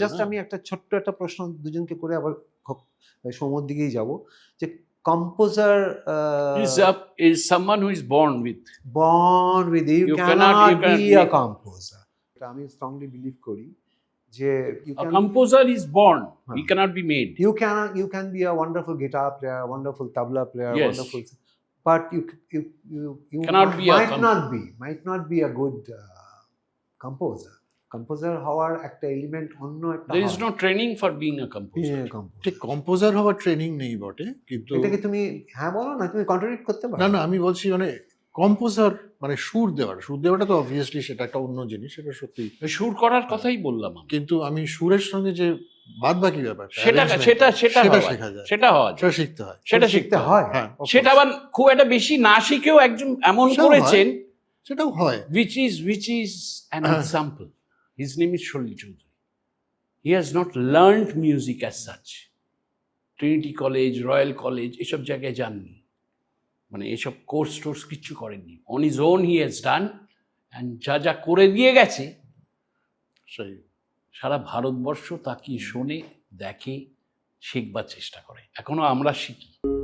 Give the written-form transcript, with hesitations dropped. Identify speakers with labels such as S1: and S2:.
S1: Just আমি একটা ছোট্ট একটা প্রশ্ন দুজনকে করে আবার সৌম্যর দিকেই যাব যে composer
S2: is someone who is born with.
S1: you
S2: You
S1: cannot
S2: cannot
S1: be a
S2: make-
S1: composer. এটা আমি স্ট্রংলি বিলিভ করি যে
S2: A composer is born. He
S1: Huh.
S2: cannot be made.
S1: you can be a wonderful guitar player, wonderful tabla player,
S2: Yes.
S1: wonderful, but you
S2: Cannot be a
S1: might not be a good composer. Composer হওয়ার একটা element অন্য একটা
S2: There is no training for being a composer.
S3: ঠিক composer হওয়ার training নেই বটে, কিন্তু
S1: এটাকে তুমি হ্যাঁ বলো না, তুমি কন্ট্রাডিক্ট করতে পারো
S3: না আমি বলছি মানে কম্পোজার মানে সুর দেওয়াটা তো অবভিয়াসলি সেটা একটা অন্য জিনিস, সেটা সত্যি,
S2: সুর করার কথাই বললাম আমি।
S3: কিন্তু আমি সুরের সঙ্গে যে বাদ বাকি ব্যাপারটা
S2: সেটা
S3: শেখা যায়,
S2: সেটা হওয়া যায়,
S3: সেটা শিখতে হয়,
S2: সেটা শিখতে হয়।
S3: হ্যাঁ,
S2: সেটা আবার খুব একটা বেশি না শিখেও একজন এমন
S3: সেটাও
S2: করেছেন,
S3: সেটাও হয়।
S2: which is an example. His name is Sholil Choudhury. He has not learned music as such. Trinity College, Royal College, এসব জায়গায় যাননি, মানে এসব কোর্স কিচ্ছু করেননি। On his own he has done, and যা করে দিয়ে গেছে
S3: সেই
S2: সারা ভারতবর্ষ তাকে শোনে, দেখে, শিখবার চেষ্টা করে। এখনো আমরা শিখি।